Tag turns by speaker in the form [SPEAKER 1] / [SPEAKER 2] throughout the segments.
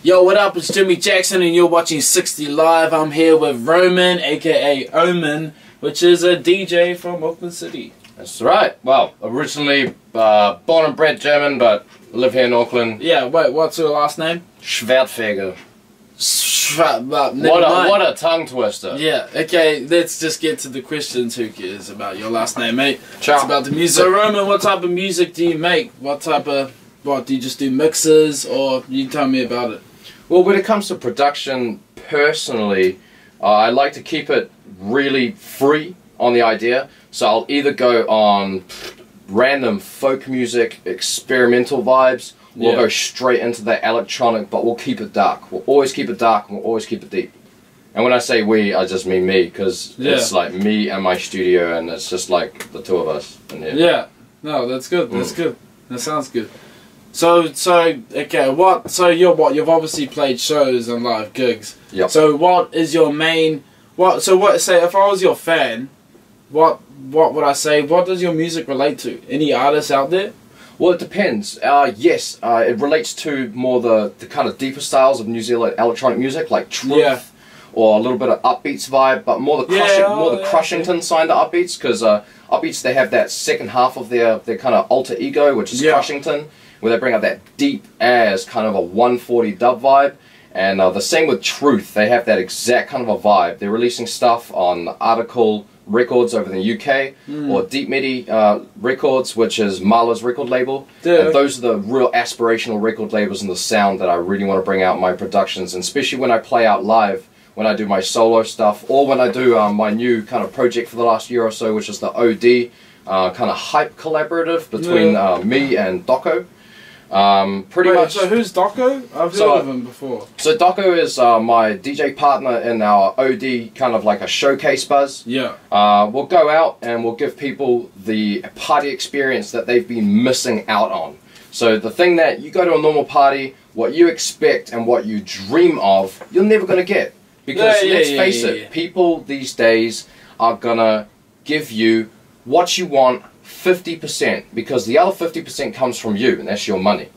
[SPEAKER 1] Yo, what up? It's Jimmy Jackson and you're watching 60 Live. I'm here with Roman, aka Oman, which is a DJ from Auckland City.
[SPEAKER 2] That's right. Well, originally born and bred German, but live here in Auckland.
[SPEAKER 1] Yeah, wait, what's your last name?
[SPEAKER 2] Schwertfeger.
[SPEAKER 1] What
[SPEAKER 2] what a tongue twister.
[SPEAKER 1] Yeah, okay, let's just get to the questions. Who cares about your last name, mate?
[SPEAKER 2] Ciao.
[SPEAKER 1] It's about the music. So, Roman, what type of music do you make? What do you just do mixes, or you tell me about it?
[SPEAKER 2] Well, when it comes to production, personally, I like to keep it really free on the idea. So I'll either go on random folk music, experimental vibes, or go straight into the electronic, but we'll keep it dark. We'll always keep it dark, and we'll always keep it deep. And when I say we, I just mean me, because it's like me and my studio, and it's just like the two of us in here.
[SPEAKER 1] Yeah, no, that's good. That's good. That sounds good. So okay, you've obviously played shows and live gigs.
[SPEAKER 2] Yep.
[SPEAKER 1] So what is your main say if I was your fan, what would I say? What does your music relate to? Any artists out there?
[SPEAKER 2] Well, it depends. Yes, it relates to more the kind of deeper styles of New Zealand electronic music, like Truth, or a little bit of upbeats vibe, but more the Crushington side of upbeats, because upbeats, they have that second half of their kind of alter ego, which is Crushington, where they bring up that deep as kind of a 140 dub vibe. And the same with Truth, they have that exact kind of a vibe. They're releasing stuff on Article Records over in the UK, or Deep Midi Records, which is Marla's record label. And those are the real aspirational record labels and the sound that I really want to bring out in my productions, and especially when I play out live, when I do my solo stuff, or when I do my new kind of project for the last year or so, which is the OD kind of hype collaborative between me and Doco. Pretty much.
[SPEAKER 1] So who's Doco? I've heard of him before.
[SPEAKER 2] So Doco is my DJ partner in our OD, kind of like a showcase buzz.
[SPEAKER 1] Yeah.
[SPEAKER 2] We'll go out and we'll give people the party experience that they've been missing out on. So the thing that you go to a normal party, what you expect and what you dream of, you're never going to get. Because let's face it, people these days are going to give you what you want 50%, because the other 50% comes from you, and that's your money.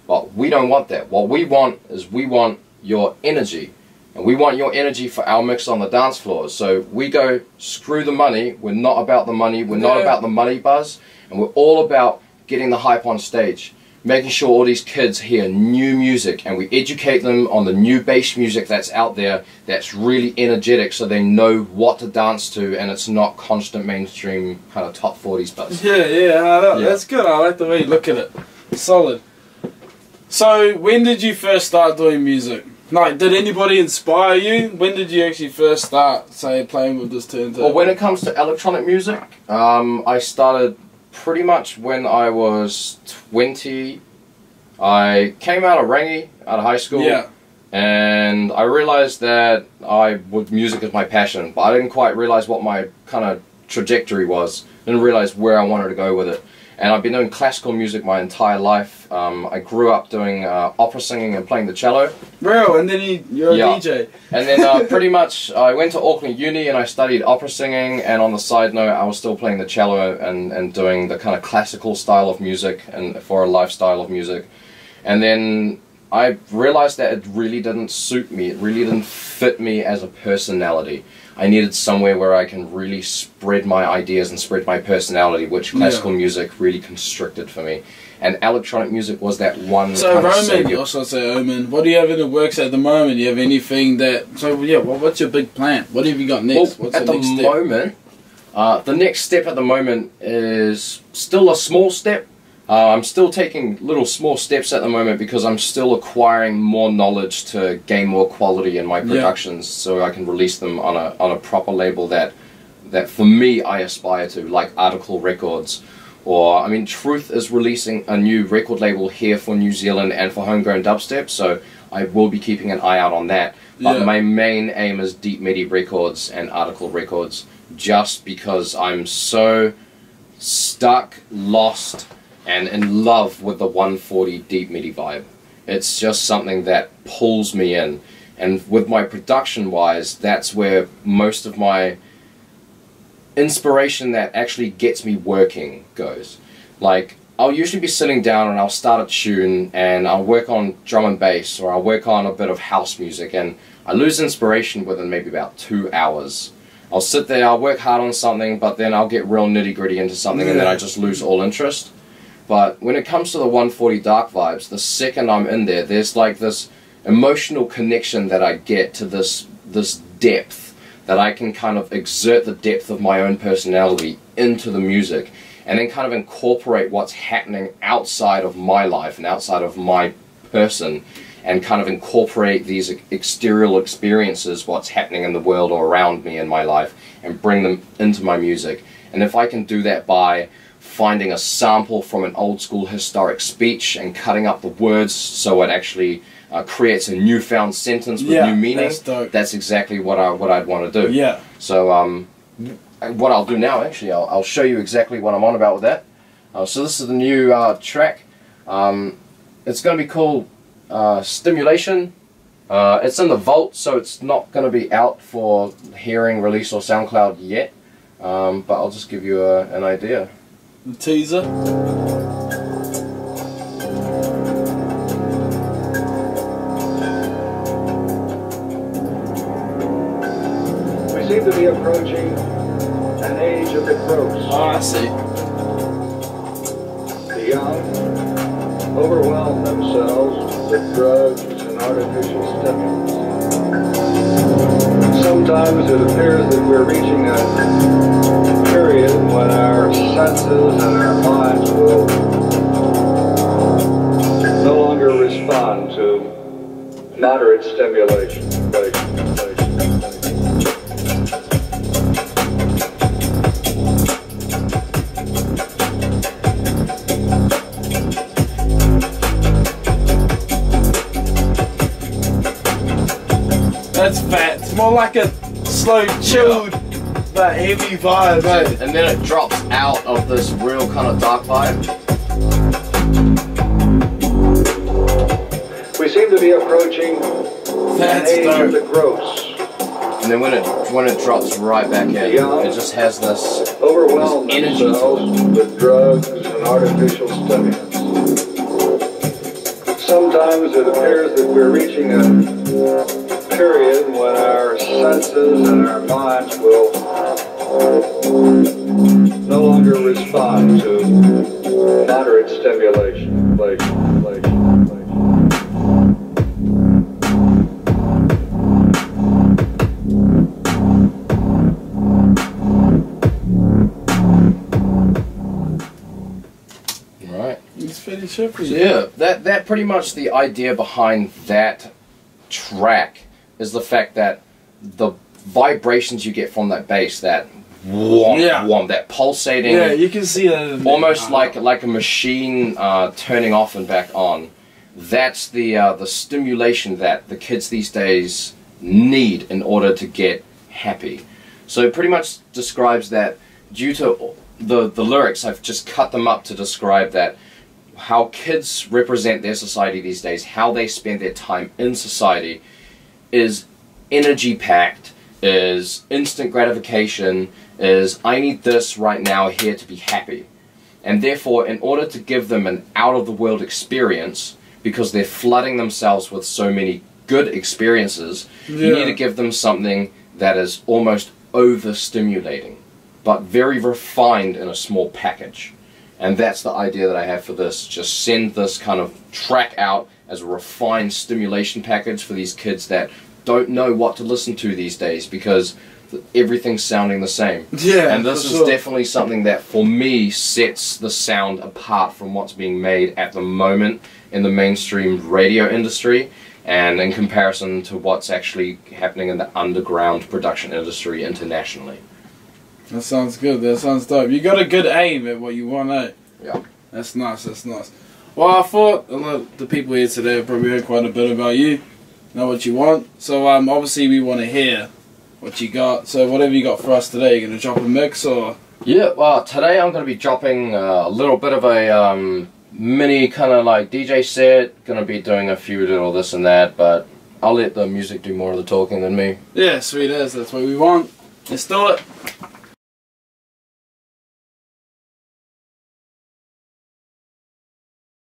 [SPEAKER 2] Well, we don't want that. What we want is we want your energy, and we want your energy for our mix on the dance floors. So we go, screw the money. We're not about the money. We're not about the money buzz, and we're all about getting the hype on stage, making sure all these kids hear new music, and we educate them on the new bass music that's out there that's really energetic, so they know what to dance to, and it's not constant mainstream kind of top 40s buzz.
[SPEAKER 1] That's good. I like the way you look at it. Solid. So when did you first start doing music? Like, did anybody inspire you? When did you actually first start, say, playing with this turntable?
[SPEAKER 2] Well, when it comes to electronic music, I started pretty much when I was 20. I came out of Rangi, out of high school, and I realized that music is my passion, but I didn't quite realize what my kind of trajectory was. I didn't realize where I wanted to go with it. And I've been doing classical music my entire life. I grew up doing opera singing and playing the cello.
[SPEAKER 1] Real, and then you're a DJ.
[SPEAKER 2] And then pretty much I went to Auckland Uni and I studied opera singing, and on the side note I was still playing the cello and doing the kind of classical style of music and for a lifestyle of music. And then I realized that it really didn't suit me. It really didn't fit me as a personality. I needed somewhere where I can really spread my ideas and spread my personality, which classical music really constricted for me. And electronic music was that one.
[SPEAKER 1] So Roman, also say Oman, what do you have in the works at the moment? Do you have anything that, what's your big plan? What have you got next?
[SPEAKER 2] Well, at the moment, the next step at the moment is still a small step. I'm still taking little small steps at the moment because I'm still acquiring more knowledge to gain more quality in my productions, so I can release them on a proper label that for me I aspire to, like Article Records. Or, I mean, Truth is releasing a new record label here for New Zealand and for homegrown dubstep, so I will be keeping an eye out on that. But my main aim is Deep Midi Records and Article Records, just because I'm so stuck, lost, and in love with the 140 Deep Midi vibe. It's just something that pulls me in. And with my production wise, that's where most of my inspiration that actually gets me working goes. Like, I'll usually be sitting down and I'll start a tune and I'll work on drum and bass, or I'll work on a bit of house music, and I lose inspiration within maybe about 2 hours. I'll sit there, I'll work hard on something, but then I'll get real nitty-gritty into something and then I just lose all interest. But when it comes to the 140 Dark Vibes, the second I'm in there, there's like this emotional connection that I get to this depth, that I can kind of exert the depth of my own personality into the music, and then kind of incorporate what's happening outside of my life and outside of my person, and kind of incorporate these exterior experiences, what's happening in the world or around me in my life, and bring them into my music. And if I can do that by finding a sample from an old school historic speech and cutting up the words so it actually creates a newfound sentence with new meaning, that's exactly what I'd want to do.
[SPEAKER 1] Yeah.
[SPEAKER 2] So what I'll do now, actually, I'll show you exactly what I'm on about with that. So this is the new track. It's going to be called Stimulation. It's in the vault, so it's not going to be out for hearing, release, or SoundCloud yet. But I'll just give you an idea.
[SPEAKER 1] The teaser.
[SPEAKER 3] We seem to be approaching an age of the gross.
[SPEAKER 1] Oh, I see.
[SPEAKER 3] The young overwhelm themselves with drugs and artificial stimulants. Sometimes it appears that we're reaching a period when our senses and our minds will no longer respond to moderate stimulation.
[SPEAKER 1] That's fat. It's more like a slow, chilled, but heavy vibe, eh?
[SPEAKER 2] And then it drops out of this real kind of dark vibe.
[SPEAKER 3] We seem to be approaching an age of the gross.
[SPEAKER 2] And then when it drops right back in, it just has this
[SPEAKER 3] overwhelm
[SPEAKER 2] energy
[SPEAKER 3] themselves with drugs and artificial stimulants. Sometimes it appears that we're reaching a period when our senses and our minds will no longer respond to moderate stimulation.
[SPEAKER 2] Right.
[SPEAKER 1] It's fairly trippy.
[SPEAKER 2] So yeah, that pretty much the idea behind that track is the fact that the vibrations you get from that bass, that whomp, that pulsating,
[SPEAKER 1] you can see that
[SPEAKER 2] almost like a machine turning off and back on. That's the stimulation that the kids these days need in order to get happy. So it pretty much describes that. Due to the lyrics, I've just cut them up to describe that how kids represent their society these days, how they spend their time in society, is energy packed, is instant gratification, is I need this right now here to be happy. And therefore, in order to give them an out of the world experience, because they're flooding themselves with so many good experiences, you need to give them something that is almost overstimulating, but very refined in a small package. And that's the idea that I have for this. Just send this kind of track out as a refined stimulation package for these kids that don't know what to listen to these days, because everything's sounding the same.
[SPEAKER 1] Yeah,
[SPEAKER 2] and this is definitely something that for me sets the sound apart from what's being made at the moment in the mainstream radio industry, and in comparison to what's actually happening in the underground production industry internationally.
[SPEAKER 1] That sounds good. That sounds dope. You got a good aim at what you want, eh?
[SPEAKER 2] Yeah.
[SPEAKER 1] That's nice. That's nice. Well, I thought a lot of the people here today have probably heard quite a bit about you, know what you want. So obviously we want to hear what you got. So whatever you got for us today, you gonna drop a mix or?
[SPEAKER 2] Yeah. Well, today I'm gonna be dropping a little bit of a mini kind of like DJ set. Gonna be doing a few little this and that, but I'll let the music do more of the talking than me.
[SPEAKER 1] Yeah, sweet as. That's what we want. Let's do it.